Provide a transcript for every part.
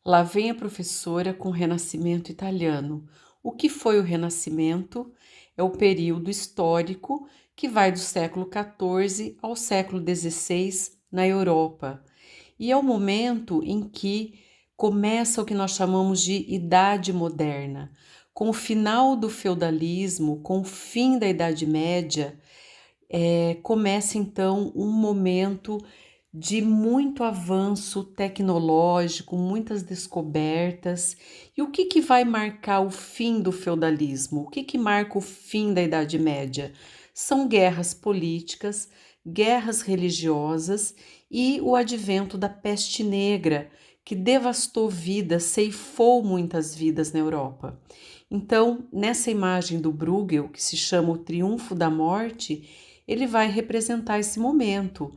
Lá vem a professora com o Renascimento italiano. O que foi o Renascimento? É o período histórico que vai do século XIV ao século XVI na Europa. E é o momento em que começa o que nós chamamos de Idade Moderna. Com o final do feudalismo, com o fim da Idade Média, começa então um momento de muito avanço tecnológico, muitas descobertas. E o que que vai marcar o fim do feudalismo? O que que marca o fim da Idade Média? São guerras políticas, guerras religiosas e o advento da peste negra, que devastou vidas, ceifou muitas vidas na Europa. Então, nessa imagem do Bruegel, que se chama o Triunfo da Morte, ele vai representar esse momento.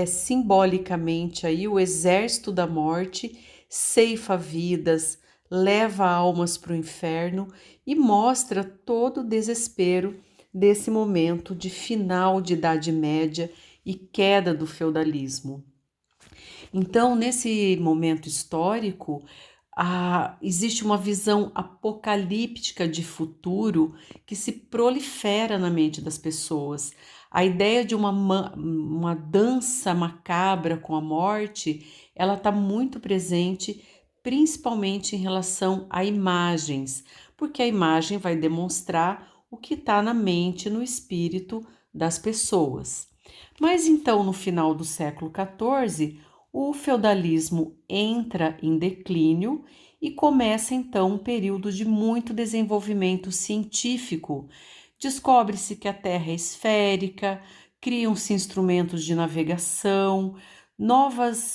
Simbolicamente aí o exército da morte ceifa vidas, leva almas para o inferno e mostra todo o desespero desse momento de final de Idade Média e queda do feudalismo. Então, nesse momento histórico, existe uma visão apocalíptica de futuro que se prolifera na mente das pessoas. A ideia de uma dança macabra com a morte, ela está muito presente, principalmente em relação a imagens, porque a imagem vai demonstrar o que está na mente, no espírito das pessoas. Mas então, no final do século XIV, o feudalismo entra em declínio e começa então um período de muito desenvolvimento científico. Descobre-se que a Terra é esférica, criam-se instrumentos de navegação,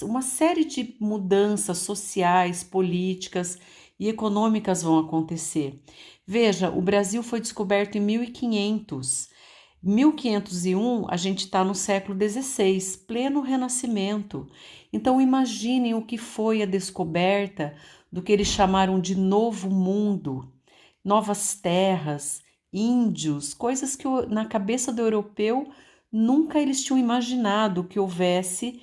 uma série de mudanças sociais, políticas e econômicas vão acontecer. Veja, o Brasil foi descoberto em 1500. 1501, a gente está no século XVI, pleno Renascimento. Então, imaginem o que foi a descoberta do que eles chamaram de Novo Mundo, novas terras, índios, coisas que na cabeça do europeu nunca eles tinham imaginado que houvesse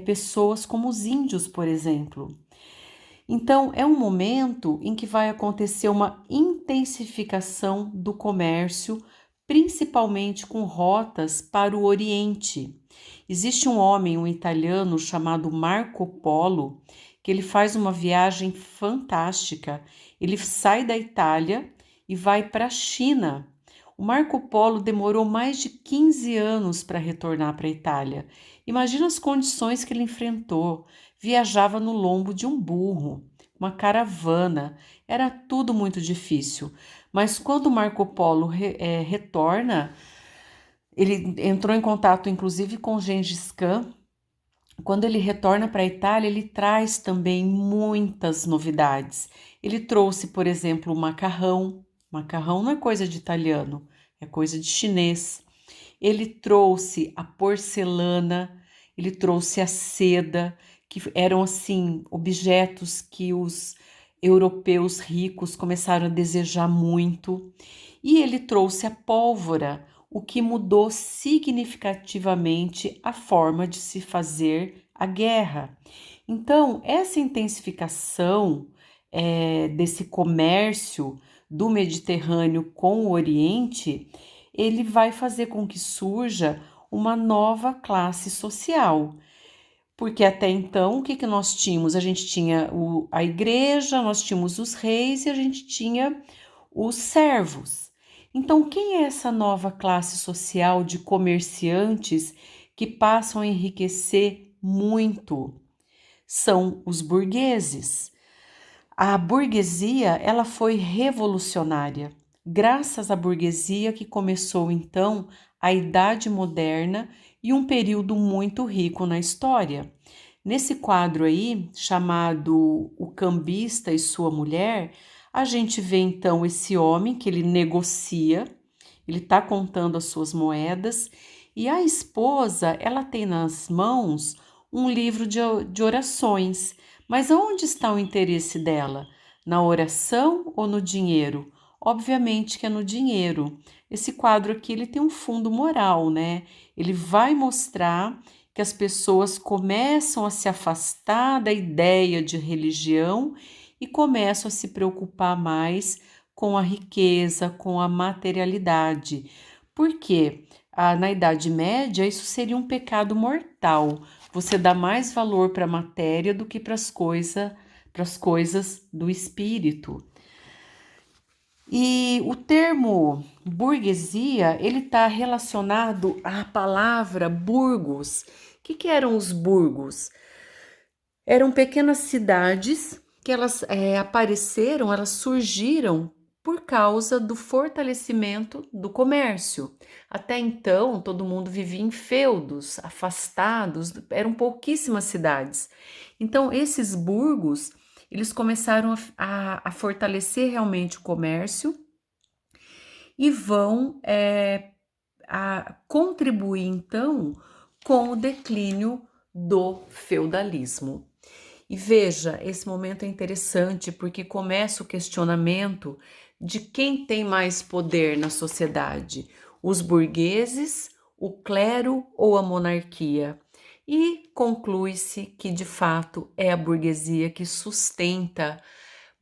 pessoas como os índios, por exemplo. Então, é um momento em que vai acontecer uma intensificação do comércio, principalmente com rotas para o Oriente. Existe um homem, um italiano chamado Marco Polo, que ele faz uma viagem fantástica. Ele sai da Itália e vai para a China. O Marco Polo demorou mais de 15 anos para retornar para a Itália. Imagina as condições que ele enfrentou. Viajava no lombo de um burro, uma caravana, era tudo muito difícil. Mas quando Marco Polo retorna, ele entrou em contato inclusive com Gengis Khan. Quando ele retorna para a Itália, ele traz também muitas novidades. Ele trouxe, por exemplo, o macarrão. Macarrão não é coisa de italiano, é coisa de chinês. Ele trouxe a porcelana, ele trouxe a seda, que eram assim objetos que os europeus ricos começaram a desejar muito. E ele trouxe a pólvora, o que mudou significativamente a forma de se fazer a guerra. Então, essa intensificação desse comércio do Mediterrâneo com o Oriente, ele vai fazer com que surja uma nova classe social. Porque até então, o que nós tínhamos? A gente tinha a igreja, nós tínhamos os reis e a gente tinha os servos. Então, quem é essa nova classe social de comerciantes que passam a enriquecer muito? São os burgueses. A burguesia, ela foi revolucionária. Graças à burguesia que começou então a Idade Moderna e um período muito rico na história. Nesse quadro aí, chamado O Cambista e Sua Mulher, a gente vê então esse homem que ele negocia, ele está contando as suas moedas, e a esposa, ela tem nas mãos um livro de orações. Mas onde está o interesse dela? Na oração ou no dinheiro? Obviamente que é no dinheiro. Esse quadro aqui ele tem um fundo moral, né? Ele vai mostrar que as pessoas começam a se afastar da ideia de religião e começam a se preocupar mais com a riqueza, com a materialidade. Por quê? Na Idade Média, isso seria um pecado mortal. Você dá mais valor para a matéria do que para as coisas do espírito. E o termo burguesia, ele está relacionado à palavra burgos. O que eram os burgos? Eram pequenas cidades que elas apareceram, elas surgiram por causa do fortalecimento do comércio. Até então, todo mundo vivia em feudos, afastados, eram pouquíssimas cidades. Então, esses burgos, eles começaram a fortalecer realmente o comércio e vão a contribuir, então, com o declínio do feudalismo. E veja, esse momento é interessante porque começa o questionamento de quem tem mais poder na sociedade, os burgueses, o clero ou a monarquia. E conclui-se que, de fato, é a burguesia que sustenta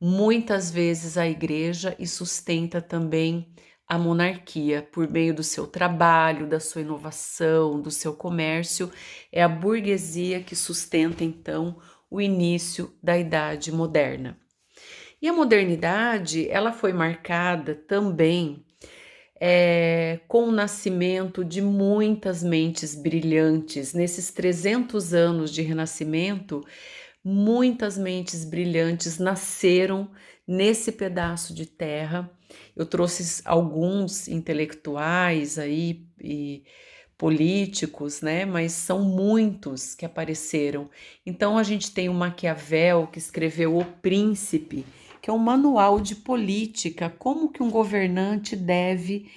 muitas vezes a igreja e sustenta também a monarquia por meio do seu trabalho, da sua inovação, do seu comércio. É a burguesia que sustenta, então, o início da Idade Moderna. E a modernidade, ela foi marcada também com o nascimento de muitas mentes brilhantes. Nesses 300 anos de renascimento, muitas mentes brilhantes nasceram nesse pedaço de terra. Eu trouxe alguns intelectuais aí e políticos, né? Mas são muitos que apareceram. Então a gente tem o Maquiavel, que escreveu O Príncipe, que é um manual de política, como que um governante deve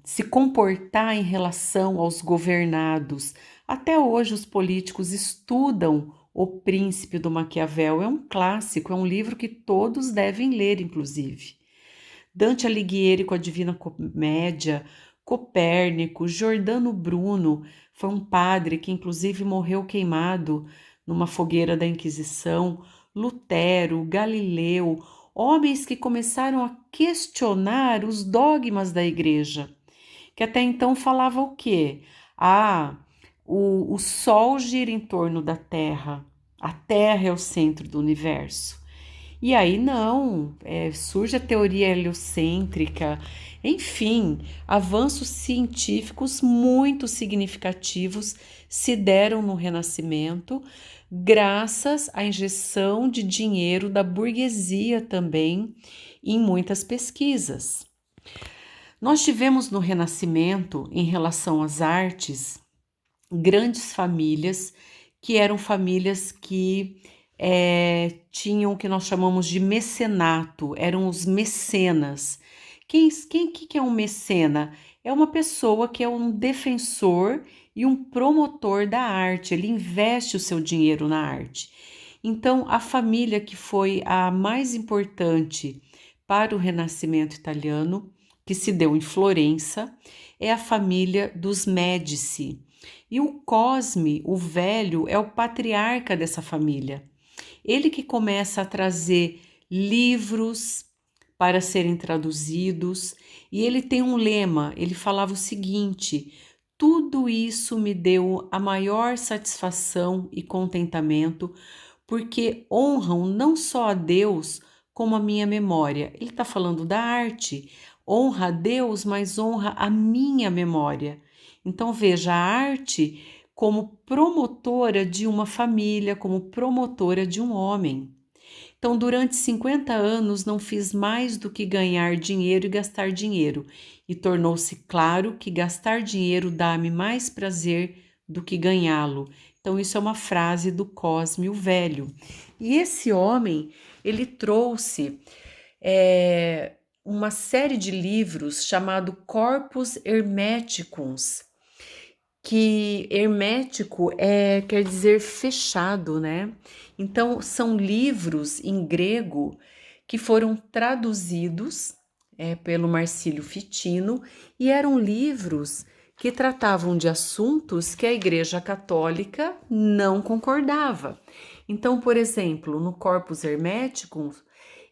se comportar em relação aos governados. Até hoje os políticos estudam O Príncipe do Maquiavel, é um clássico, é um livro que todos devem ler, inclusive. Dante Alighieri com a Divina Comédia, Copérnico, Giordano Bruno, foi um padre que inclusive morreu queimado numa fogueira da Inquisição, Lutero, Galileu, homens que começaram a questionar os dogmas da igreja, que até então falava o quê? O Sol gira em torno da Terra, a Terra é o centro do universo. E aí não, surge a teoria heliocêntrica, enfim, avanços científicos muito significativos se deram no Renascimento, graças à injeção de dinheiro da burguesia também em muitas pesquisas. Nós tivemos no Renascimento, em relação às artes, grandes famílias que eram famílias que tinham o que nós chamamos de mecenato, eram os mecenas. Que é um mecena? É uma pessoa que é um defensor e um promotor da arte, ele investe o seu dinheiro na arte. Então, a família que foi a mais importante para o Renascimento italiano, que se deu em Florença, é a família dos Médici. E o Cosme, o velho, é o patriarca dessa família. Ele que começa a trazer livros para serem traduzidos, e ele tem um lema, ele falava o seguinte: tudo isso me deu a maior satisfação e contentamento, porque honram não só a Deus, como a minha memória. Ele está falando da arte, honra a Deus, mas honra a minha memória. Então veja, a arte como promotora de uma família, como promotora de um homem. Então, durante 50 anos, não fiz mais do que ganhar dinheiro e gastar dinheiro, e tornou-se claro que gastar dinheiro dá-me mais prazer do que ganhá-lo. Então, isso é uma frase do Cosme o Velho. E esse homem, ele trouxe uma série de livros chamado Corpus Hermeticus, que hermético quer dizer fechado, né? Então, são livros em grego que foram traduzidos pelo Marcílio Fitino e eram livros que tratavam de assuntos que a Igreja Católica não concordava. Então, por exemplo, no Corpus Hermeticum,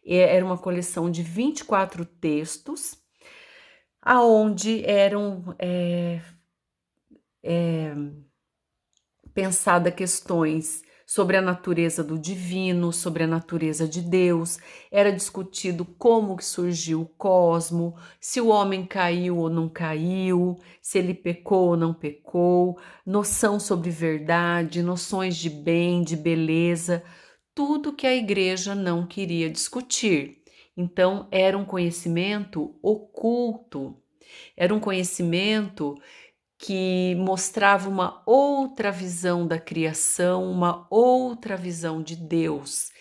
era uma coleção de 24 textos, aonde eram pensadas questões sobre a natureza do divino, sobre a natureza de Deus, era discutido como que surgiu o cosmo, se o homem caiu ou não caiu, se ele pecou ou não pecou, noção sobre verdade, noções de bem, de beleza, tudo que a igreja não queria discutir. Então, era um conhecimento oculto, era um conhecimento que mostrava uma outra visão da criação, uma outra visão de Deus.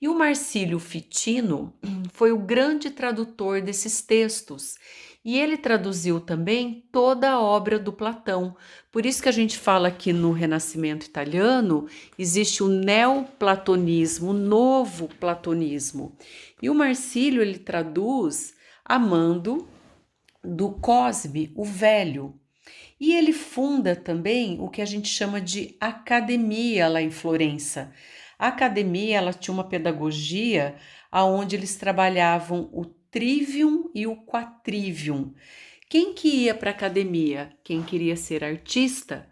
E o Marcílio Fitino foi o grande tradutor desses textos. E ele traduziu também toda a obra do Platão. Por isso que a gente fala que no Renascimento italiano existe o neoplatonismo, o novo platonismo. E o Marcílio ele traduz amando do Cosme, o Velho. E ele funda também o que a gente chama de academia lá em Florença. A academia ela tinha uma pedagogia onde eles trabalhavam o trivium e o quatrivium. Quem que ia para a academia? Quem queria ser artista.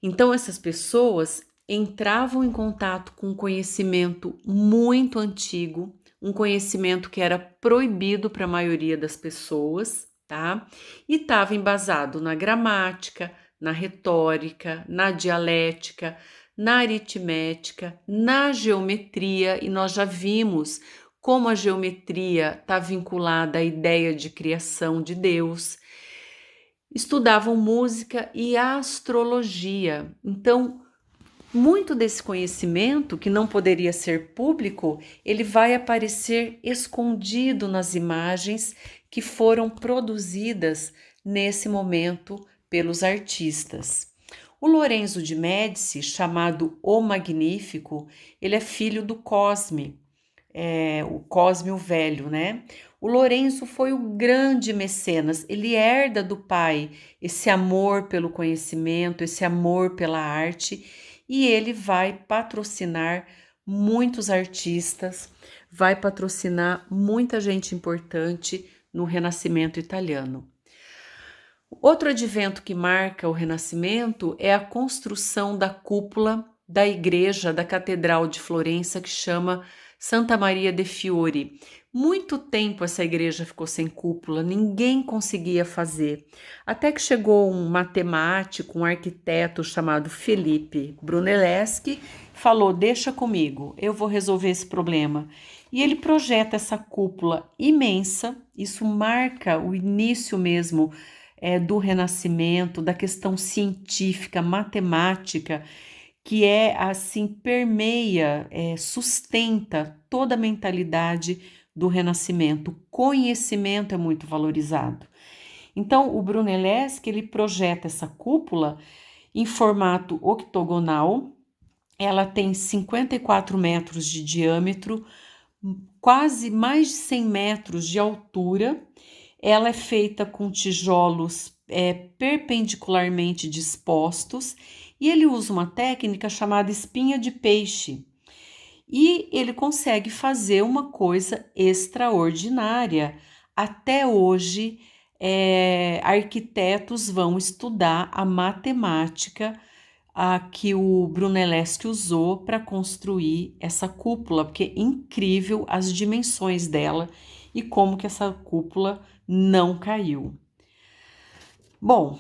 Então essas pessoas entravam em contato com um conhecimento muito antigo, um conhecimento que era proibido para a maioria das pessoas, tá? E estava embasado na gramática, na retórica, na dialética, na aritmética, na geometria, e nós já vimos como a geometria está vinculada à ideia de criação de Deus. Estudavam música e astrologia. Então, muito desse conhecimento, que não poderia ser público, ele vai aparecer escondido nas imagens que foram produzidas nesse momento pelos artistas. O Lorenzo de Médici, chamado O Magnífico, ele é filho do Cosme, o Cosme o Velho, né? O Lorenzo foi o grande mecenas, ele herda do pai esse amor pelo conhecimento, esse amor pela arte, e ele vai patrocinar muitos artistas, vai patrocinar muita gente importante no Renascimento italiano. Outro advento que marca o Renascimento é a construção da cúpula da igreja da Catedral de Florença, que chama Santa Maria de Fiori. Muito tempo essa igreja ficou sem cúpula, ninguém conseguia fazer. Até que chegou um matemático, um arquiteto chamado Felipe Brunelleschi, falou: deixa comigo, eu vou resolver esse problema. E ele projeta essa cúpula imensa, isso marca o início mesmo do Renascimento, da questão científica, matemática, que assim, permeia, sustenta toda a mentalidade do Renascimento. O conhecimento é muito valorizado. Então, o Brunelleschi, ele projeta essa cúpula em formato octogonal, ela tem 54 metros de diâmetro, quase mais de 100 metros de altura. Ela é feita com tijolos perpendicularmente dispostos e ele usa uma técnica chamada espinha de peixe. E ele consegue fazer uma coisa extraordinária. Até hoje, arquitetos vão estudar a matemática que o Brunelleschi usou para construir essa cúpula, porque é incrível as dimensões dela e como que essa cúpula não caiu. Bom,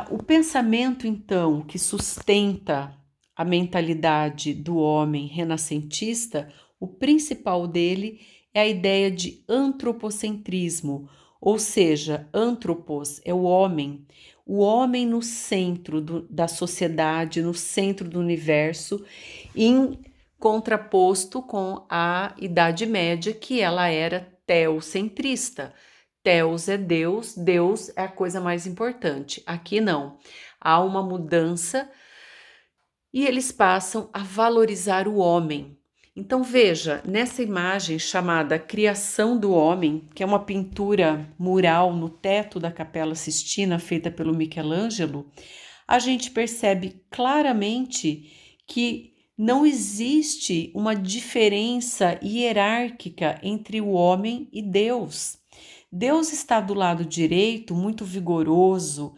o pensamento, então, que sustenta a mentalidade do homem renascentista, o principal dele é a ideia de antropocentrismo, ou seja, antropos é o homem no centro da sociedade, no centro do universo, em contraposto com a Idade Média, que ela era teocentrista. Theos é Deus, Deus é a coisa mais importante. Aqui não. Há uma mudança e eles passam a valorizar o homem. Então veja, nessa imagem chamada Criação do Homem, que é uma pintura mural no teto da Capela Sistina feita pelo Michelangelo, a gente percebe claramente que não existe uma diferença hierárquica entre o homem e Deus. Deus está do lado direito, muito vigoroso,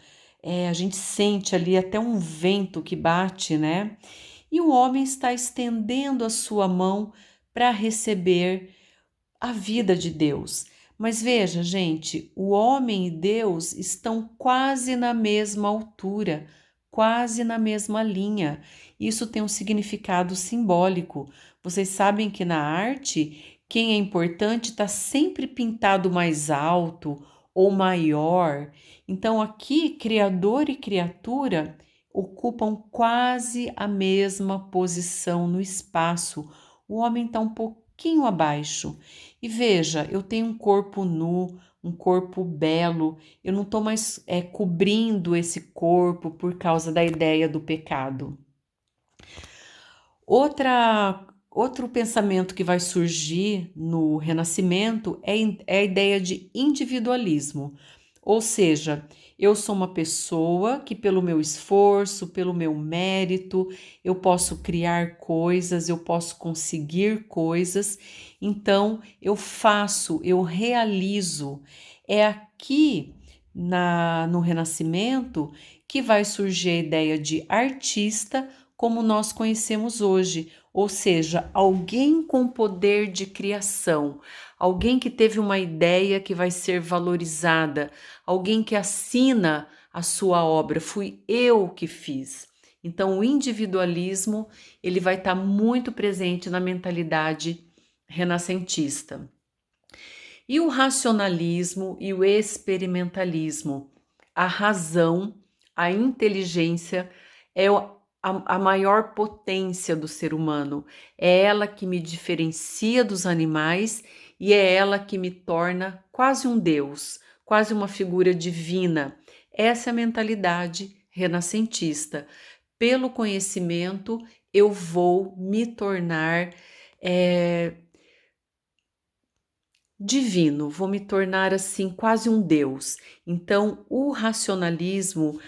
a gente sente ali até um vento que bate, né? E o homem está estendendo a sua mão para receber a vida de Deus. Mas veja, gente, o homem e Deus estão quase na mesma altura, quase na mesma linha. Isso tem um significado simbólico. Vocês sabem que na arte, quem é importante está sempre pintado mais alto ou maior. Então, aqui, Criador e criatura ocupam quase a mesma posição no espaço. O homem está um pouquinho abaixo. E veja, eu tenho um corpo nu, um corpo belo, eu não estou mais cobrindo esse corpo por causa da ideia do pecado. Outro pensamento que vai surgir no Renascimento é a ideia de individualismo, ou seja, eu sou uma pessoa que, pelo meu esforço, pelo meu mérito, eu posso criar coisas, eu posso conseguir coisas, então eu faço, eu realizo. É aqui no Renascimento que vai surgir a ideia de artista como nós conhecemos hoje, ou seja, alguém com poder de criação, alguém que teve uma ideia que vai ser valorizada, alguém que assina a sua obra, fui eu que fiz. Então, o individualismo, ele vai estar muito presente na mentalidade renascentista. E o racionalismo e o experimentalismo, a razão, a inteligência é a maior potência do ser humano. É ela que me diferencia dos animais e é ela que me torna quase um deus, quase uma figura divina. Essa é a mentalidade renascentista. Pelo conhecimento, eu vou me tornar divino, vou me tornar assim quase um deus. Então, o racionalismo,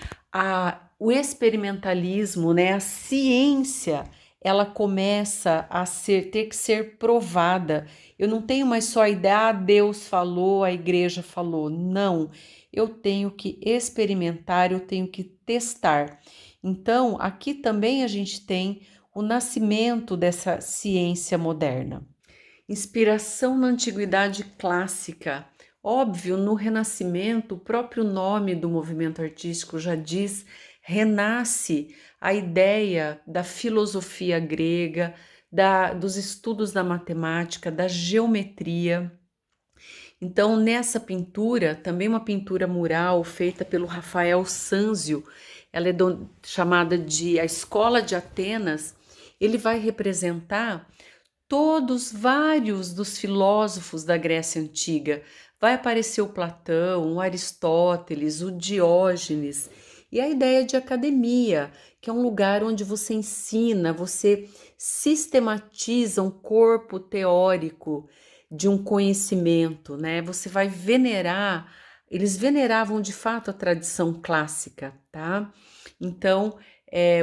o experimentalismo, né, a ciência, ela começa a ter que ser provada. Eu não tenho mais só a ideia, Deus falou, a igreja falou. Não, eu tenho que experimentar, eu tenho que testar. Então, aqui também a gente tem o nascimento dessa ciência moderna. Inspiração na antiguidade clássica. Óbvio, no Renascimento, o próprio nome do movimento artístico já diz, renasce a ideia da filosofia grega, dos estudos da matemática, da geometria. Então, nessa pintura, também uma pintura mural feita pelo Rafael Sanzio, ela é chamada de A Escola de Atenas, ele vai representar todos vários dos filósofos da Grécia Antiga. Vai aparecer o Platão, o Aristóteles, o Diógenes e a ideia de academia, que é um lugar onde você ensina, você sistematiza um corpo teórico de um conhecimento, né? Você vai venerar, eles veneravam de fato a tradição clássica, tá? Então,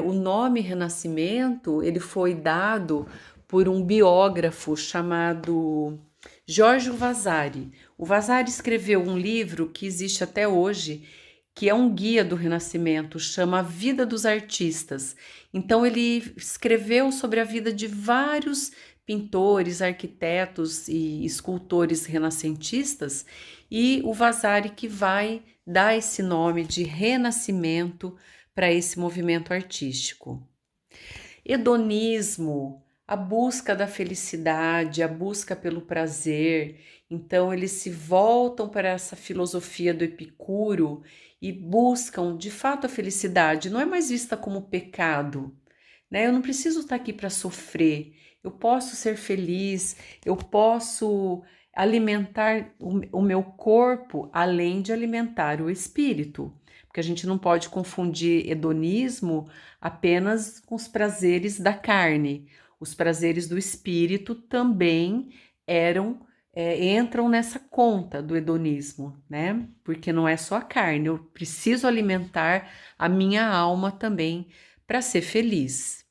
o nome Renascimento, ele foi dado por um biógrafo chamado Giorgio Vasari. O Vasari escreveu um livro que existe até hoje, que é um guia do Renascimento, chama A Vida dos Artistas. Então ele escreveu sobre a vida de vários pintores, arquitetos e escultores renascentistas, e o Vasari que vai dar esse nome de Renascimento para esse movimento artístico. Hedonismo, a busca da felicidade, a busca pelo prazer. Então, eles se voltam para essa filosofia do Epicuro e buscam, de fato, a felicidade. Não é mais vista como pecado, né? Eu não preciso estar aqui para sofrer. Eu posso ser feliz, eu posso alimentar o meu corpo, além de alimentar o espírito. Porque a gente não pode confundir hedonismo apenas com os prazeres da carne. Os prazeres do espírito também entram nessa conta do hedonismo, né? Porque não é só a carne, eu preciso alimentar a minha alma também para ser feliz.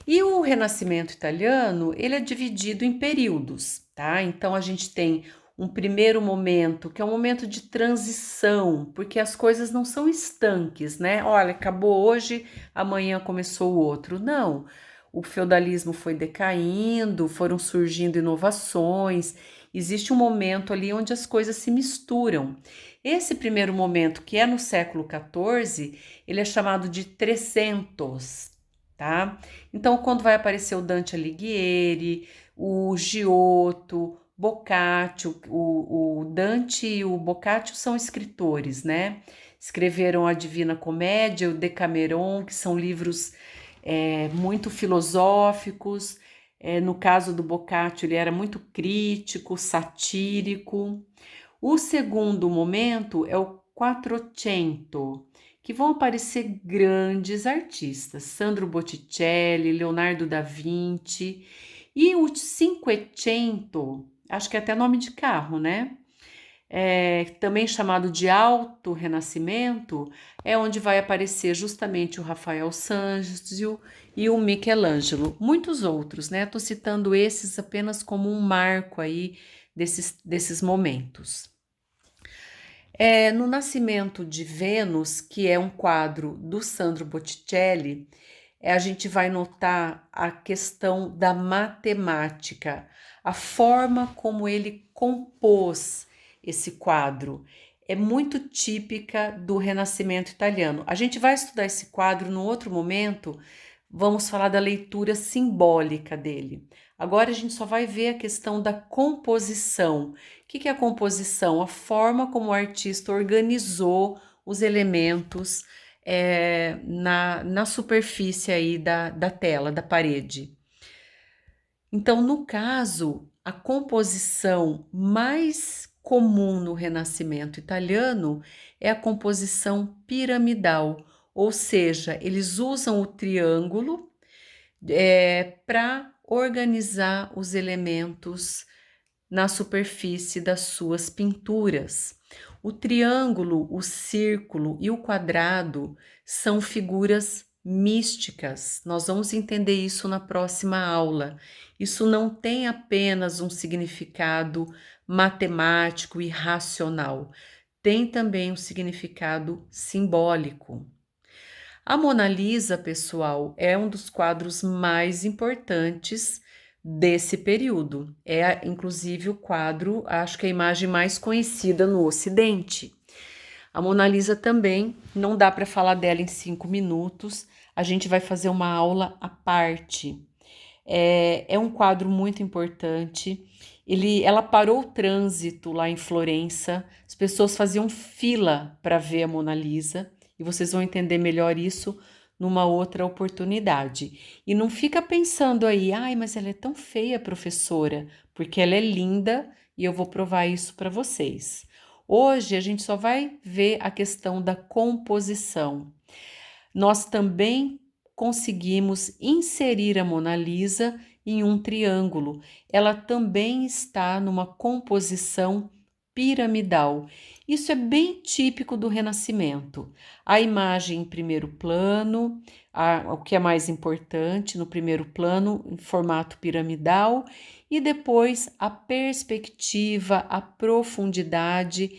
E o Renascimento italiano, ele é dividido em períodos, tá? Então a gente tem um primeiro momento, que é um momento de transição, porque as coisas não são estanques, né? Olha, acabou hoje, amanhã começou o outro. Não. O feudalismo foi decaindo, foram surgindo inovações, existe um momento ali onde as coisas se misturam. Esse primeiro momento, que é no século XIV, ele é chamado de 300, tá? Então, quando vai aparecer o Dante Alighieri, o Giotto, Boccaccio, o Dante e o Boccaccio são escritores, né? Escreveram a Divina Comédia, o Decameron, que são livros muito filosóficos. No caso do Boccaccio, ele era muito crítico, satírico. O segundo momento é o Quattrocento, que vão aparecer grandes artistas, Sandro Botticelli, Leonardo da Vinci, e o Cinquecento, acho que é até nome de carro, né? Também chamado de Alto Renascimento, é onde vai aparecer justamente o Rafael Sanzio e o Michelangelo, muitos outros, né? Estou citando esses apenas como um marco aí desses momentos. No Nascimento de Vênus, que é um quadro do Sandro Botticelli, a gente vai notar a questão da matemática, a forma como ele compôs esse quadro. É muito típica do Renascimento italiano. A gente vai estudar esse quadro no outro momento, vamos falar da leitura simbólica dele. Agora a gente só vai ver a questão da composição. O que é a composição? A forma como o artista organizou os elementos na superfície aí da tela, da parede. Então, no caso, a composição mais comum no Renascimento italiano é a composição piramidal, ou seja, eles usam o triângulo para organizar os elementos na superfície das suas pinturas. O triângulo, o círculo e o quadrado são figuras místicas. Nós vamos entender isso na próxima aula. Isso não tem apenas um significado matemático e racional, tem também um significado simbólico. A Mona Lisa, pessoal, é um dos quadros mais importantes desse período. É, inclusive, o quadro, acho que a imagem mais conhecida no Ocidente. A Mona Lisa também, não dá para falar dela em 5 minutos, a gente vai fazer uma aula à parte. É um quadro muito importante. Ela parou o trânsito lá em Florença, as pessoas faziam fila para ver a Mona Lisa, e vocês vão entender melhor isso numa outra oportunidade. E não fica pensando aí, ai, mas ela é tão feia, professora, porque ela é linda e eu vou provar isso para vocês. Hoje a gente só vai ver a questão da composição. Nós também conseguimos inserir a Mona Lisa em um triângulo. Ela também está numa composição piramidal. Isso é bem típico do Renascimento. A imagem em primeiro plano, o que é mais importante, no primeiro plano, em formato piramidal, e depois a perspectiva, a profundidade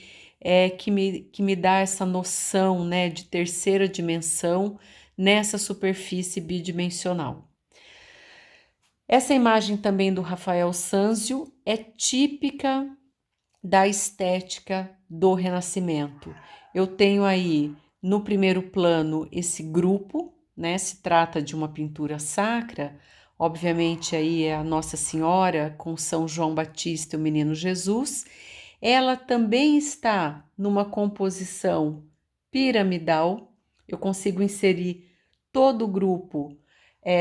que me dá essa noção, né, de terceira dimensão nessa superfície bidimensional. Essa imagem também do Rafael Sanzio é típica da estética do Renascimento. Eu tenho aí no primeiro plano esse grupo, né? Se trata de uma pintura sacra, obviamente aí é a Nossa Senhora com São João Batista e o Menino Jesus. Ela também está numa composição piramidal. Eu consigo inserir todo o grupo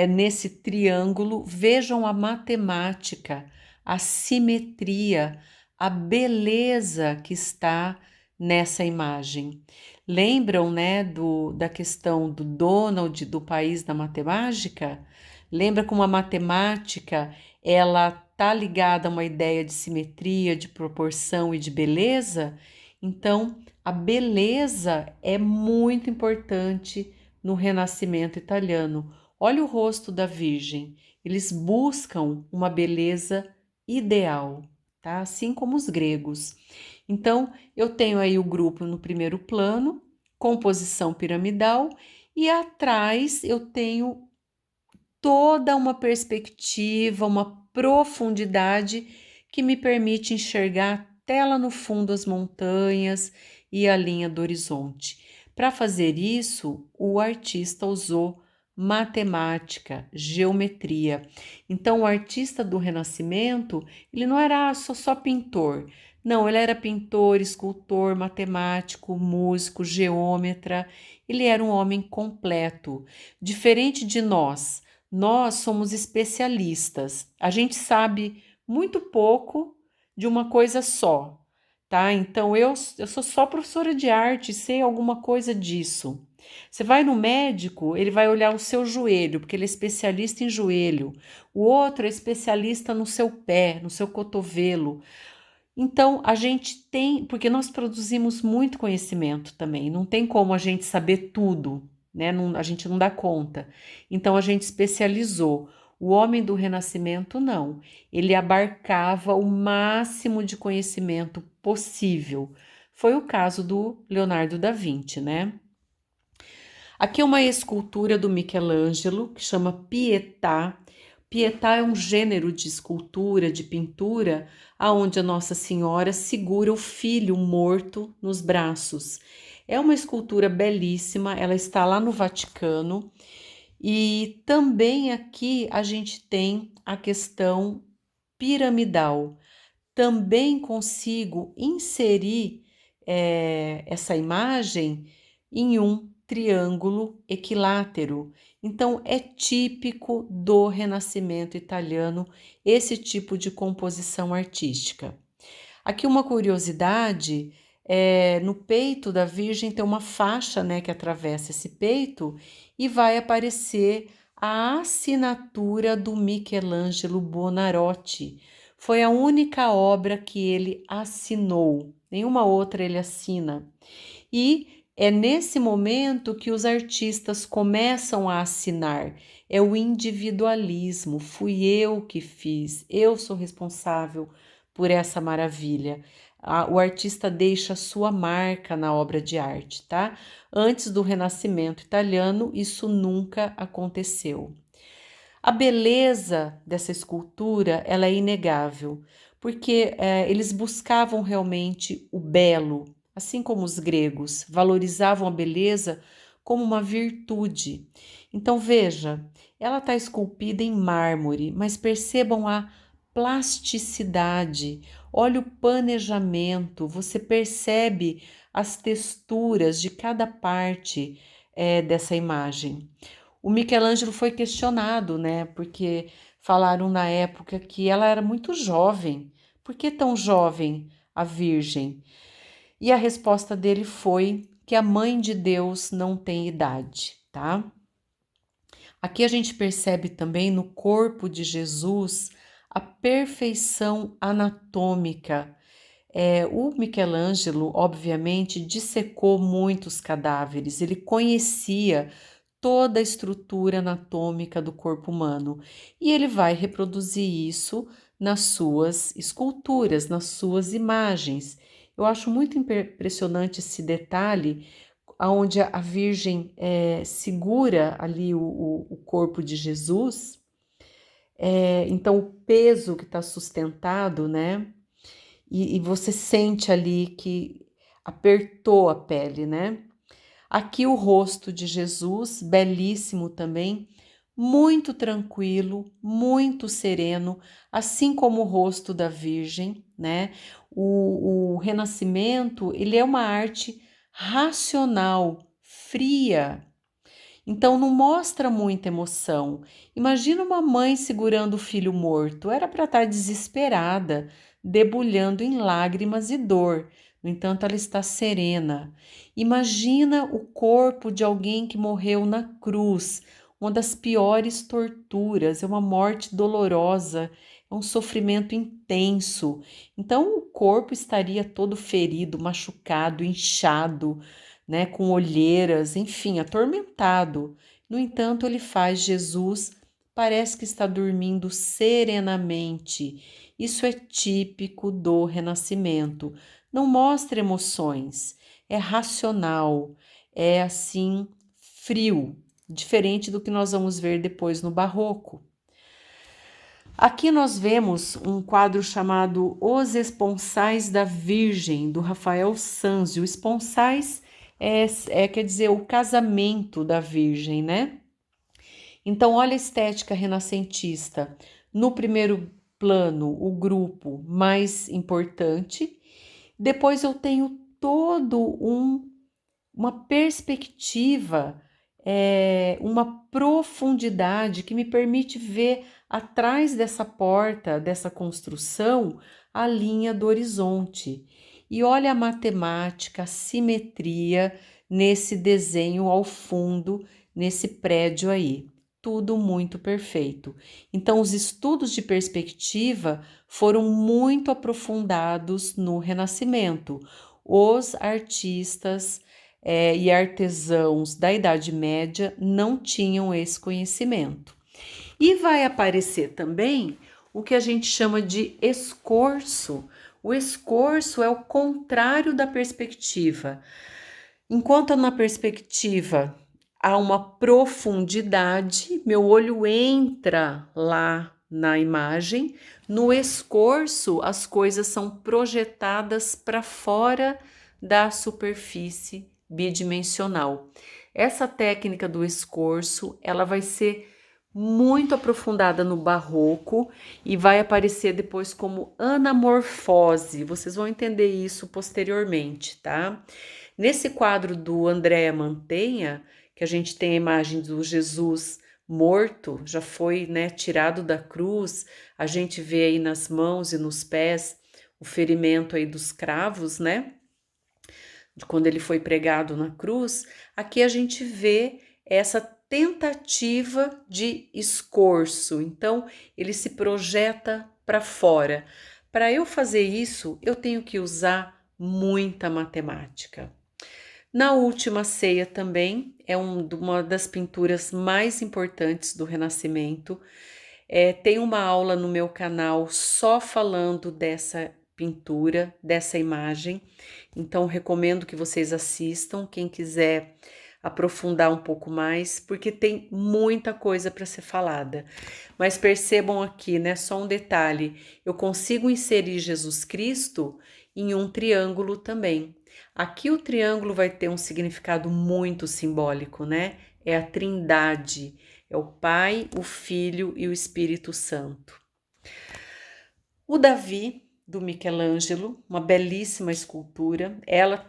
nesse triângulo. Vejam a matemática, a simetria, a beleza que está nessa imagem. Lembram, né, da questão do Donald, do país da matemática? Lembra como a matemática, ela tá ligada a uma ideia de simetria, de proporção e de beleza? Então, a beleza é muito importante no Renascimento italiano. Olha o rosto da Virgem. Eles buscam uma beleza ideal, tá? Assim como os gregos. Então, eu tenho aí o grupo no primeiro plano, composição piramidal, e atrás eu tenho toda uma perspectiva, uma profundidade que me permite enxergar até lá no fundo as montanhas e a linha do horizonte. Para fazer isso, o artista usou matemática, geometria. Então, o artista do Renascimento, ele não era só pintor. Não, ele era pintor, escultor, matemático, músico, geômetra. Ele era um homem completo. Diferente de nós somos especialistas. A gente sabe muito pouco de uma coisa só, tá? Então eu sou só professora de arte, sei alguma coisa disso. Você vai no médico, ele vai olhar o seu joelho, porque ele é especialista em joelho. O outro é especialista no seu pé, no seu cotovelo. Então, a gente tem, porque nós produzimos muito conhecimento também, não tem como a gente saber tudo, né? A gente não dá conta. Então, a gente especializou. O homem do Renascimento, não. Ele abarcava o máximo de conhecimento possível. Foi o caso do Leonardo da Vinci, né? Aqui é uma escultura do Michelangelo, que chama Pietà. Pietà é um gênero de escultura, de pintura, aonde a Nossa Senhora segura o filho morto nos braços. É uma escultura belíssima, ela está lá no Vaticano. E também aqui a gente tem a questão piramidal. Também consigo inserir essa imagem em um triângulo equilátero. Então, é típico do Renascimento italiano esse tipo de composição artística. Aqui uma curiosidade, no peito da Virgem tem uma faixa, né, que atravessa esse peito e vai aparecer a assinatura do Michelangelo Buonarroti. Foi a única obra que ele assinou, nenhuma outra ele assina. E é nesse momento que os artistas começam a assinar. É o individualismo, fui eu que fiz, eu sou responsável por essa maravilha. O artista deixa a sua marca na obra de arte, tá? Antes do Renascimento italiano, isso nunca aconteceu. A beleza dessa escultura, ela é inegável, porque eles buscavam realmente o belo, assim como os gregos, valorizavam a beleza como uma virtude. Então veja, ela está esculpida em mármore, mas percebam a plasticidade, olha o planejamento, você percebe as texturas de cada parte dessa imagem. O Michelangelo foi questionado, né? Porque falaram na época que ela era muito jovem. Por que tão jovem a Virgem? E a resposta dele foi que a mãe de Deus não tem idade, tá? Aqui a gente percebe também no corpo de Jesus a perfeição anatômica. O Michelangelo, obviamente, dissecou muitos cadáveres, ele conhecia toda a estrutura anatômica do corpo humano e ele vai reproduzir isso nas suas esculturas, nas suas imagens. Eu acho muito impressionante esse detalhe, onde a Virgem segura ali o corpo de Jesus, então o peso que está sustentado, né? E você sente ali que apertou a pele, né? Aqui o rosto de Jesus, belíssimo também, muito tranquilo, muito sereno, assim como o rosto da Virgem, né? O Renascimento, ele é uma arte racional, fria, então não mostra muita emoção. Imagina uma mãe segurando o filho morto, era para estar desesperada, debulhando em lágrimas e dor. No entanto, ela está serena. Imagina o corpo de alguém que morreu na cruz, uma das piores torturas, é uma morte dolorosa, é um sofrimento intenso. Então o corpo estaria todo ferido, machucado, inchado, né, com olheiras, enfim, atormentado. No entanto, ele faz Jesus parece que está dormindo serenamente. Isso é típico do renascimento. Não mostra emoções, é racional, é assim frio, diferente do que nós vamos ver depois no Barroco. Aqui nós vemos um quadro chamado Os Esponsais da Virgem, do Rafael Sanzio. Esponsais quer dizer o casamento da Virgem, né? Então, olha a estética renascentista. No primeiro plano, o grupo mais importante. Depois eu tenho uma perspectiva, uma profundidade que me permite ver atrás dessa porta, dessa construção, a linha do horizonte. E olha a matemática, a simetria nesse desenho ao fundo, nesse prédio aí. Tudo muito perfeito. Então, os estudos de perspectiva foram muito aprofundados no Renascimento. Os artistas e artesãos da Idade Média não tinham esse conhecimento. E vai aparecer também o que a gente chama de escorço. O escorço é o contrário da perspectiva. Enquanto na perspectiva há uma profundidade, meu olho entra lá na imagem, no escorço as coisas são projetadas para fora da superfície bidimensional. Essa técnica do escorço, ela vai ser muito aprofundada no Barroco e vai aparecer depois como anamorfose. Vocês vão entender isso posteriormente, tá? Nesse quadro do Andrea Mantegna, que a gente tem a imagem do Jesus morto, já foi, né, tirado da cruz, a gente vê aí nas mãos e nos pés o ferimento aí dos cravos, né? De quando ele foi pregado na cruz. Aqui a gente vê essa tentativa de escorço. Então, ele se projeta para fora. Para eu fazer isso, eu tenho que usar muita matemática. Na Última Ceia também é uma das pinturas mais importantes do Renascimento. Tem uma aula no meu canal só falando dessa pintura, dessa imagem. Então recomendo que vocês assistam, quem quiser aprofundar um pouco mais, porque tem muita coisa para ser falada. Mas percebam aqui, né, só um detalhe, eu consigo inserir Jesus Cristo em um triângulo também. Aqui o triângulo vai ter um significado muito simbólico, né? É a Trindade, é o Pai, o Filho e o Espírito Santo. O Davi, do Michelangelo, uma belíssima escultura.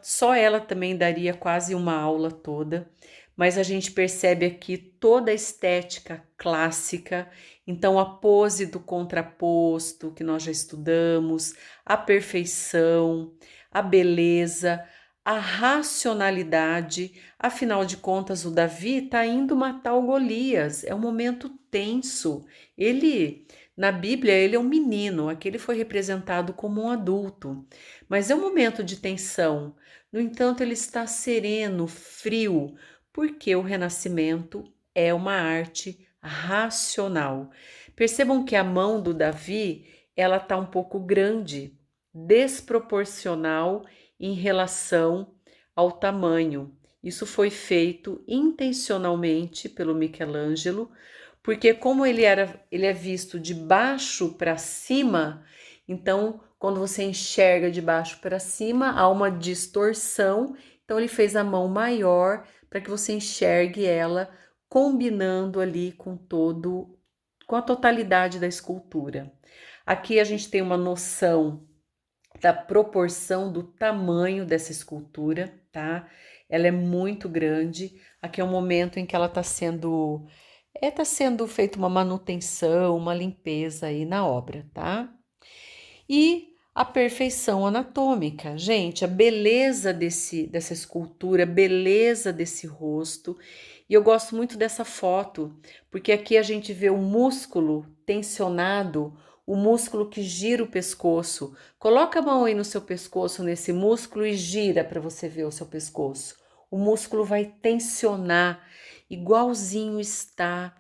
Só ela também daria quase uma aula toda, mas a gente percebe aqui toda a estética clássica, então a pose do contraposto que nós já estudamos, a perfeição, a beleza, a racionalidade. Afinal de contas, o Davi está indo matar o Golias, é um momento tenso. Na Bíblia, ele é um menino, aqui ele foi representado como um adulto, mas é um momento de tensão. No entanto, ele está sereno, frio, porque o Renascimento é uma arte racional. Percebam que a mão do Davi, ela está um pouco grande, desproporcional em relação ao tamanho. Isso foi feito intencionalmente pelo Michelangelo, porque como ele é visto de baixo para cima, então quando você enxerga de baixo para cima, há uma distorção. Então ele fez a mão maior para que você enxergue ela combinando ali com a totalidade da escultura. Aqui a gente tem uma noção da proporção do tamanho dessa escultura, tá? Ela é muito grande. Aqui é o momento em que ela tá sendo feita uma manutenção, uma limpeza aí na obra, tá? E a perfeição anatômica. Gente, a beleza dessa escultura, a beleza desse rosto. E eu gosto muito dessa foto, porque aqui a gente vê o músculo tensionado, o músculo que gira o pescoço. Coloca a mão aí no seu pescoço, nesse músculo, e gira para você ver o seu pescoço. O músculo vai tensionar, igualzinho está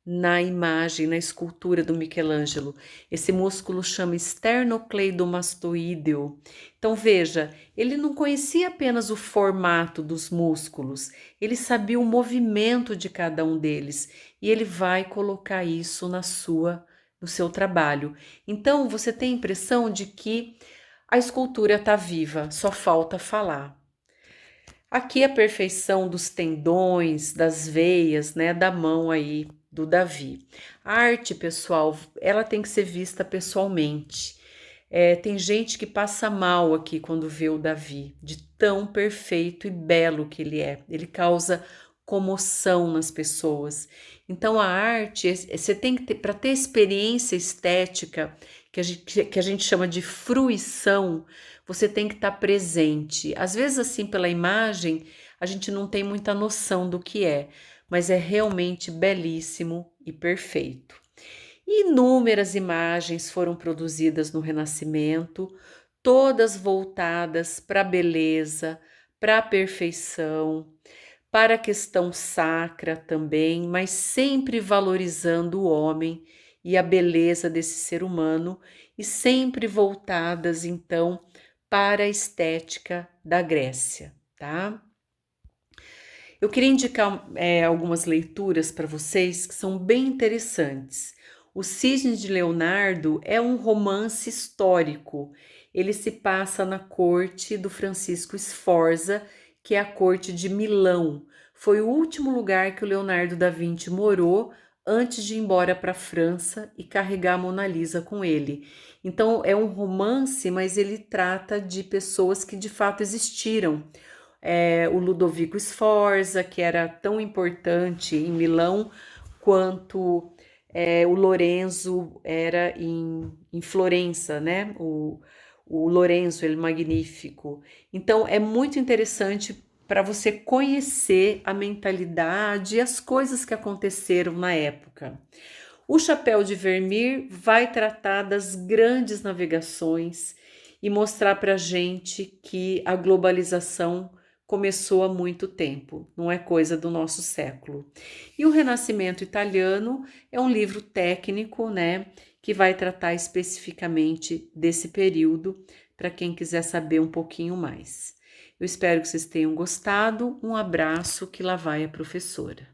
na imagem, na escultura do Michelangelo. Esse músculo chama esternocleidomastoideo. Então veja, ele não conhecia apenas o formato dos músculos, ele sabia o movimento de cada um deles e ele vai colocar isso no seu trabalho. Então você tem a impressão de que a escultura está viva, só falta falar. Aqui a perfeição dos tendões, das veias, né, da mão aí do Davi. A arte, pessoal, ela tem que ser vista pessoalmente. Tem gente que passa mal aqui quando vê o Davi, de tão perfeito e belo que ele é. Ele causa comoção nas pessoas. Então a arte, você tem que ter, para ter experiência estética, que a gente chama de fruição, você tem que estar presente. Às vezes, assim, pela imagem, a gente não tem muita noção do que é, mas é realmente belíssimo e perfeito. Inúmeras imagens foram produzidas no Renascimento, todas voltadas para a beleza, para a perfeição, para a questão sacra também, mas sempre valorizando o homem e a beleza desse ser humano e sempre voltadas então para a estética da Grécia, tá? Eu queria indicar algumas leituras para vocês que são bem interessantes. O Cisne de Leonardo é um romance histórico. Ele se passa na corte do Francisco Sforza, que é a corte de Milão. Foi o último lugar que o Leonardo da Vinci morou antes de ir embora para a França e carregar a Mona Lisa com ele. Então é um romance, mas ele trata de pessoas que de fato existiram. O Ludovico Sforza, que era tão importante em Milão quanto o Lorenzo era em Florença, né? O Lorenzo, ele magnífico. Então é muito interessante para você conhecer a mentalidade e as coisas que aconteceram na época. O Chapéu de Vermeer vai tratar das grandes navegações e mostrar para a gente que a globalização começou há muito tempo, não é coisa do nosso século. E o Renascimento Italiano é um livro técnico, né, que vai tratar especificamente desse período, para quem quiser saber um pouquinho mais. Eu espero que vocês tenham gostado. Um abraço, que lá vai a professora.